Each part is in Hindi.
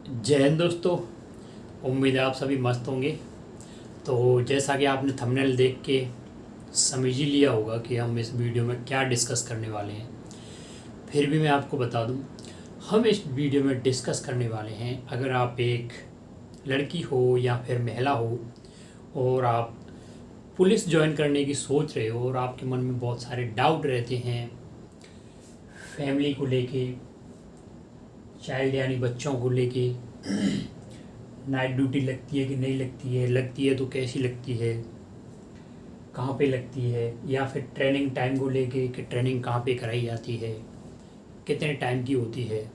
जय हिंद दोस्तों। उम्मीद है आप सभी मस्त होंगे। तो जैसा कि आपने थंबनेल देख के समझ ही लिया होगा कि हम इस वीडियो में क्या डिस्कस करने वाले हैं। फिर भी मैं आपको बता दूं, हम इस वीडियो में डिस्कस करने वाले हैं, अगर आप एक लड़की हो या फिर महिला हो और आप पुलिस ज्वाइन करने की सोच रहे हो और आपके मन में बहुत सारे डाउट रहते हैं फैमिली को लेके, चाइल्ड यानी बच्चों को लेके, नाइट ड्यूटी लगती है कि नहीं लगती है तो कैसी लगती है, कहाँ पे लगती है, या फिर ट्रेनिंग टाइम को लेके कि ट्रेनिंग कहाँ पे कराई जाती है, कितने टाइम की होती है,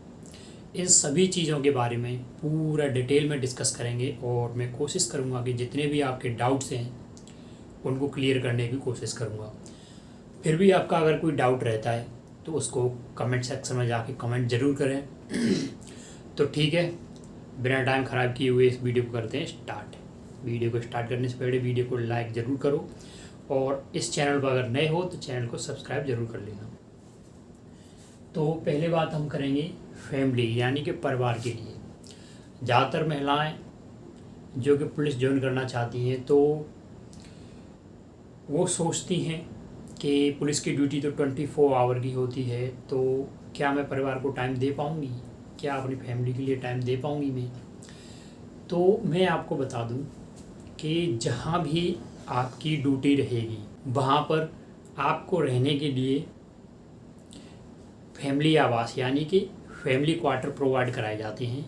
इन सभी चीज़ों के बारे में पूरा डिटेल में डिस्कस करेंगे। और मैं कोशिश करूँगा कि जितने भी आपके डाउट्स हैं उनको क्लियर करने की कोशिश करूँगा। फिर भी आपका अगर कोई डाउट रहता है तो उसको कमेंट सेक्शन में जाके कमेंट ज़रूर करें। तो ठीक है, बिना टाइम ख़राब किए हुए इस वीडियो को करते हैं स्टार्ट। वीडियो को स्टार्ट करने से पहले वीडियो को लाइक ज़रूर करो और इस चैनल पर अगर नए हो तो चैनल को सब्सक्राइब ज़रूर कर लेना। तो पहले बात हम करेंगे फैमिली यानी कि परिवार के लिए। ज़्यादातर महिलाएं जो कि पुलिस ज्वाइन करना चाहती हैं तो वो सोचती हैं कि पुलिस की ड्यूटी तो 24 आवर की होती है, तो क्या मैं परिवार को टाइम दे पाऊँगी, क्या अपनी फैमिली के लिए टाइम दे पाऊँगी मैं। तो मैं आपको बता दूं कि जहाँ भी आपकी ड्यूटी रहेगी वहाँ पर आपको रहने के लिए फैमिली आवास यानी कि फैमिली क्वार्टर प्रोवाइड कराए जाते हैं।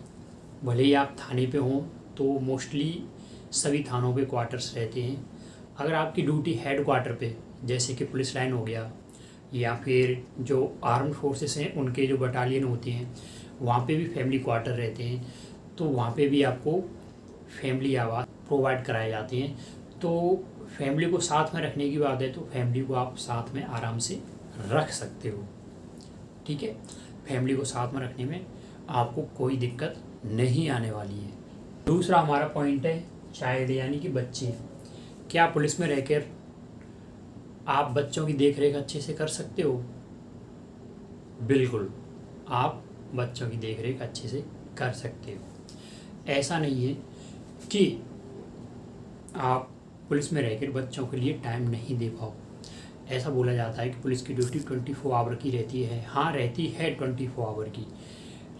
भले ही आप थाने पे हों तो मोस्टली सभी थानों पे क्वार्टर्स रहते हैं। अगर आपकी ड्यूटी हेड क्वार्टर पे जैसे कि पुलिस लाइन हो गया या फिर जो आर्म्ड फोर्सेस हैं उनके जो बटालियन होते हैं वहाँ पे भी फैमिली क्वार्टर रहते हैं, तो वहाँ पे भी आपको फैमिली आवास प्रोवाइड कराए जाते हैं। तो फैमिली को साथ में रखने की बात है तो फैमिली को आप साथ में आराम से रख सकते हो, ठीक है। फैमिली को साथ में रखने में आपको कोई दिक्कत नहीं आने वाली है। दूसरा हमारा पॉइंट है चाइल्ड यानी कि बच्चे। क्या पुलिस में रहकर आप बच्चों की देख रेख अच्छे से कर सकते हो? बिल्कुल, आप बच्चों की देख रेख अच्छे से कर सकते हो। ऐसा नहीं है कि आप पुलिस में रहकर बच्चों के लिए टाइम नहीं दे पाओ। ऐसा बोला जाता है कि पुलिस की ड्यूटी 24 आवर की रहती है। हाँ, रहती है 24 आवर की,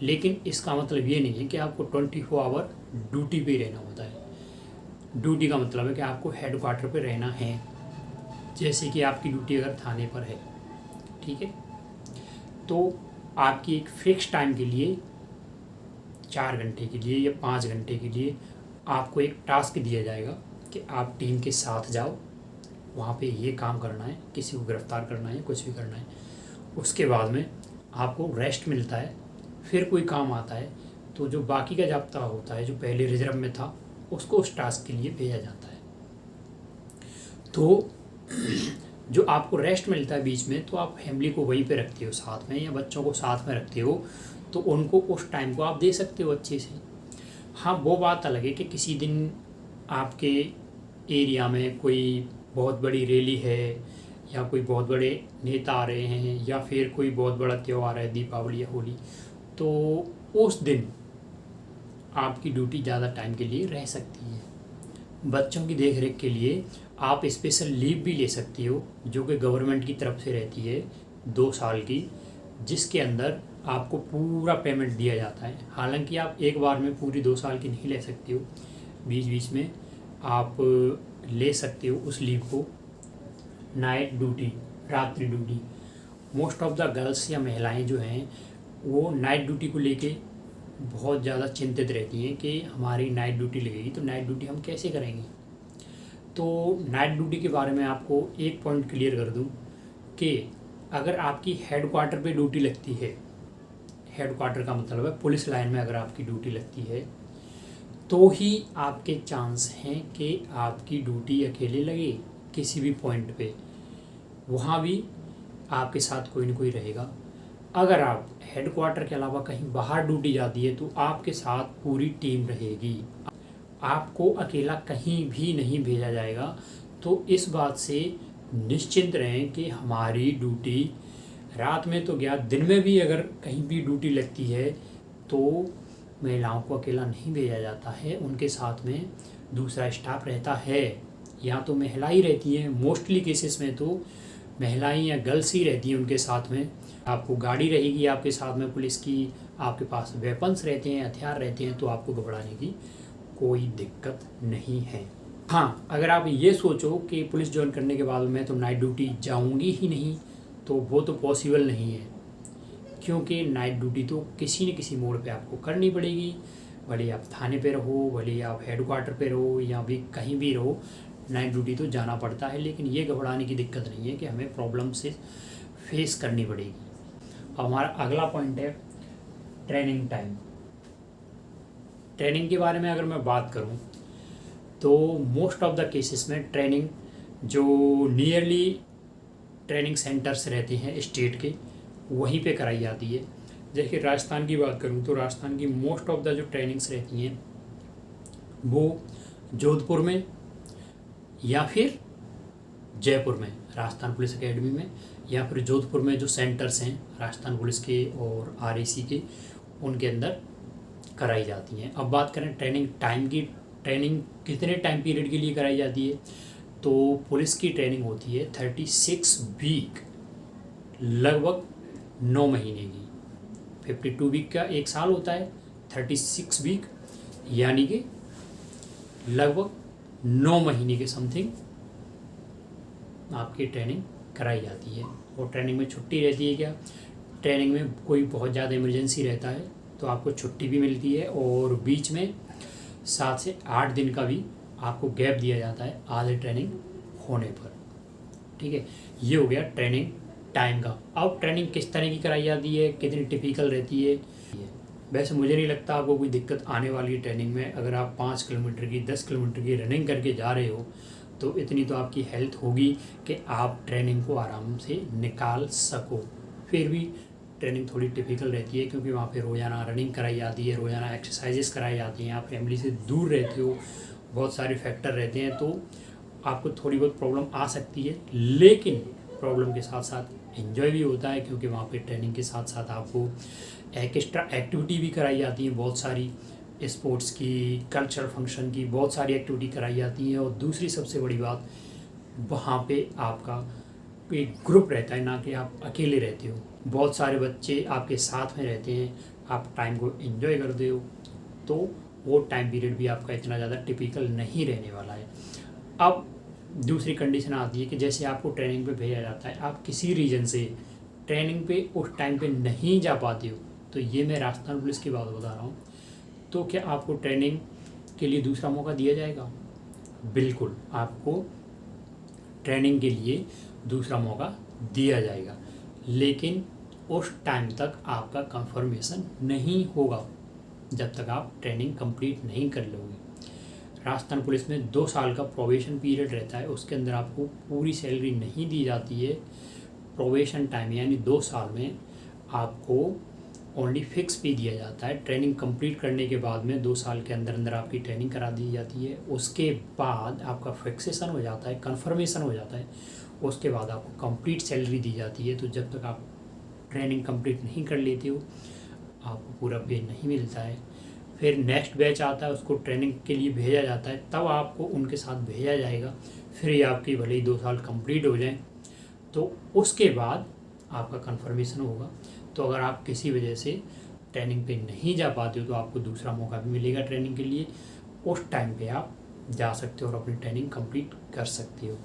लेकिन इसका मतलब ये नहीं है कि आपको 24 आवर ड्यूटी पे रहना होता है। ड्यूटी का मतलब है कि आपको हेड क्वार्टर पर रहना है। जैसे कि आपकी ड्यूटी अगर थाने पर है, ठीक है, तो आपकी एक फिक्स टाइम के लिए 4 घंटे के लिए या 5 घंटे के लिए आपको एक टास्क दिया जाएगा कि आप टीम के साथ जाओ, वहाँ पे ये काम करना है, किसी को गिरफ्तार करना है, कुछ भी करना है। उसके बाद में आपको रेस्ट मिलता है, फिर कोई काम आता है तो जो बाकी का जाब्ता होता है जो पहले रिजर्व में था उसको उस टास्क के लिए भेजा जाता है। तो जो आपको रेस्ट मिलता है बीच में, तो आप फैमिली को वहीं पे रखते हो साथ में या बच्चों को साथ में रखते हो, तो उनको उस टाइम को आप दे सकते हो अच्छे से। हाँ, वो बात अलग है कि किसी दिन आपके एरिया में कोई बहुत बड़ी रैली है या कोई बहुत बड़े नेता आ रहे हैं या फिर कोई बहुत बड़ा त्यौहार है, दीपावली या होली, तो उस दिन आपकी ड्यूटी ज़्यादा टाइम के लिए रह सकती है। बच्चों की देख रेख के लिए आप स्पेशल लीव भी ले सकती हो जो कि गवर्नमेंट की तरफ से रहती है 2 साल की, जिसके अंदर आपको पूरा पेमेंट दिया जाता है। हालांकि आप एक बार में पूरी 2 साल की नहीं ले सकती हो, बीच बीच में आप ले सकते हो उस लीव को। नाइट ड्यूटी, रात्रि duty, most of the girls या महिलाएं जो हैं वो नाइट ड्यूटी को लेके बहुत ज़्यादा चिंतित रहती हैं कि हमारी नाइट ड्यूटी लगेगी तो नाइट ड्यूटी हम कैसे करेंगे। तो नाइट ड्यूटी के बारे में आपको एक पॉइंट क्लियर कर दूं कि अगर आपकी हेड क्वार्टर पे ड्यूटी लगती है, हेड क्वार्टर का मतलब है पुलिस लाइन में अगर आपकी ड्यूटी लगती है, तो ही आपके चांस हैं कि आपकी ड्यूटी अकेले लगे किसी भी पॉइंट पे। वहाँ भी आपके साथ कोई ना कोई रहेगा। अगर आप हेड क्वार्टर के अलावा कहीं बाहर ड्यूटी जाती है तो आपके साथ पूरी टीम रहेगी, आपको अकेला कहीं भी नहीं भेजा जाएगा। तो इस बात से निश्चिंत रहें कि हमारी ड्यूटी रात में तो गया, दिन में भी अगर कहीं भी ड्यूटी लगती है तो महिलाओं को अकेला नहीं भेजा जाता है, उनके साथ में दूसरा स्टाफ रहता है, या तो महिला ही रहती हैं, मोस्टली केसेस में तो महिलाएं या गर्ल्स ही रहती हैं उनके साथ में। आपको गाड़ी रहेगी आपके साथ में पुलिस की, आपके पास वेपन्स रहते हैं, हथियार रहते हैं, तो आपको घबराने की कोई दिक्कत नहीं है। हाँ, अगर आप ये सोचो कि पुलिस ज्वाइन करने के बाद मैं तो नाइट ड्यूटी जाऊंगी ही नहीं, तो वो तो पॉसिबल नहीं है, क्योंकि नाइट ड्यूटी तो किसी न किसी मोड़ पे आपको करनी पड़ेगी। भले आप थाने पे रहो, भले आप हेडक्वार्टर पे रहो, या भी कहीं भी रहो, नाइट ड्यूटी तो जाना पड़ता है। लेकिन ये घबराने की दिक्कत नहीं है कि हमें प्रॉब्लम से फेस करनी पड़ेगी। अब हमारा अगला पॉइंट है ट्रेनिंग टाइम। ट्रेनिंग के बारे में अगर मैं बात करूं तो मोस्ट ऑफ द केसेस में ट्रेनिंग जो नियरली ट्रेनिंग सेंटर्स रहते हैं स्टेट के, वहीं पे कराई जाती है। जैसे राजस्थान की बात करूं तो राजस्थान की मोस्ट ऑफ द जो ट्रेनिंग्स रहती हैं वो जोधपुर में या फिर जयपुर में, राजस्थान पुलिस एकेडमी में, या फिर जोधपुर में जो सेंटर्स हैं राजस्थान पुलिस के और RAC के, उनके अंदर कराई जाती हैं। अब बात करें ट्रेनिंग टाइम की, ट्रेनिंग कितने टाइम पीरियड के लिए कराई जाती है, तो पुलिस की ट्रेनिंग होती है 36 वीक, लगभग 9 महीने की। 52 वीक का 1 साल होता है, 36 वीक यानी कि लगभग 9 महीने के समथिंग आपकी ट्रेनिंग कराई जाती है। और ट्रेनिंग में छुट्टी रहती है क्या, ट्रेनिंग में कोई बहुत ज़्यादा इमरजेंसी रहता है तो आपको छुट्टी भी मिलती है, और बीच में 7 से 8 दिन का भी आपको गैप दिया जाता है आधे ट्रेनिंग होने पर। ठीक है, ये हो गया ट्रेनिंग टाइम का। अब ट्रेनिंग किस तरह की कराई जाती है, कितनी टिपिकल रहती है, वैसे मुझे नहीं लगता आपको कोई दिक्कत आने वाली है ट्रेनिंग में। अगर आप 5 किलोमीटर की 10 किलोमीटर की रनिंग करके जा रहे हो तो इतनी तो आपकी हेल्थ होगी कि आप ट्रेनिंग को आराम से निकाल सको। फिर भी ट्रेनिंग थोड़ी टिपिकल रहती है, क्योंकि वहाँ पे रोज़ाना रनिंग कराई जाती है, रोज़ाना एक्सरसाइजेस कराई जाती हैं, आप फैमिली से दूर रहते हो, बहुत सारे फैक्टर रहते हैं, तो आपको थोड़ी बहुत प्रॉब्लम आ सकती है। लेकिन प्रॉब्लम के साथ साथ एंजॉय भी होता है, क्योंकि वहाँ पे ट्रेनिंग के साथ साथ आपको एक्स्ट्रा एक्टिविटी भी कराई जाती है, बहुत सारी स्पोर्ट्स की, कल्चरल फंक्शन की बहुत सारी एक्टिविटी कराई जाती हैं। और दूसरी सबसे बड़ी बात, वहाँ पे आपका एक ग्रुप रहता है, ना कि आप अकेले रहते हो, बहुत सारे बच्चे आपके साथ में रहते हैं, आप टाइम को एंजॉय करते हो, तो वो टाइम पीरियड भी आपका इतना ज़्यादा टिपिकल नहीं रहने वाला है। अब दूसरी कंडीशन आती है कि जैसे आपको ट्रेनिंग पे भेजा जाता है, आप किसी रीज़न से ट्रेनिंग पे उस टाइम पे नहीं जा पाते हो, तो ये मैं राजस्थान पुलिस की बात बता रहा हूँ, तो क्या आपको ट्रेनिंग के लिए दूसरा मौका दिया जाएगा? बिल्कुल, आपको ट्रेनिंग के लिए दूसरा मौका दिया जाएगा, लेकिन उस टाइम तक आपका कंफर्मेशन नहीं होगा जब तक आप ट्रेनिंग कंप्लीट नहीं कर लोगे। राजस्थान पुलिस में 2 साल का प्रोबेशन पीरियड रहता है, उसके अंदर आपको पूरी सैलरी नहीं दी जाती है। प्रोबेशन टाइम यानी 2 साल में आपको ओनली फिक्स पे दिया जाता है। ट्रेनिंग कंप्लीट करने के बाद में 2 साल के अंदर अंदर आपकी ट्रेनिंग करा दी जाती है, उसके बाद आपका फिक्सेशन हो जाता है, कन्फर्मेशन हो जाता है, उसके बाद आपको कंप्लीट सैलरी दी जाती है। तो जब तक आप ट्रेनिंग कंप्लीट नहीं कर लेते हो आपको पूरा पे नहीं मिलता है। फिर नेक्स्ट बैच आता है, उसको ट्रेनिंग के लिए भेजा जाता है, तब आपको उनके साथ भेजा जाएगा। फिर ये आपकी भले ही 2 साल कंप्लीट हो जाए तो उसके बाद आपका कन्फर्मेशन होगा। तो अगर आप किसी वजह से ट्रेनिंग पे नहीं जा पाते हो तो आपको दूसरा मौका भी मिलेगा ट्रेनिंग के लिए, उस टाइम पे आप जा सकते हो और अपनी ट्रेनिंग कंप्लीट कर सकते हो।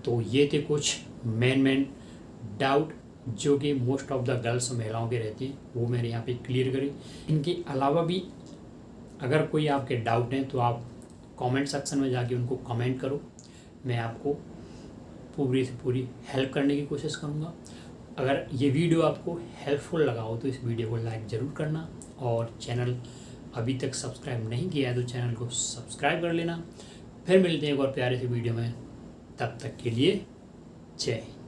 तो ये थे कुछ मेन डाउट जो कि मोस्ट ऑफ द गर्ल्स महिलाओं के रहते हैं, वो मैंने यहाँ पे क्लियर करे। इनके अलावा भी अगर कोई आपके डाउट हैं तो आप कमेंट सेक्शन में जाके उनको कमेंट करो, मैं आपको पूरी से पूरी हेल्प करने की कोशिश करूँगा। अगर ये वीडियो आपको हेल्पफुल लगा हो तो इस वीडियो को लाइक ज़रूर करना, और चैनल अभी तक सब्सक्राइब नहीं किया है तो चैनल को सब्सक्राइब कर लेना। फिर मिलते हैं एक और प्यारे से वीडियो में, तब तक के लिए जय हिंद।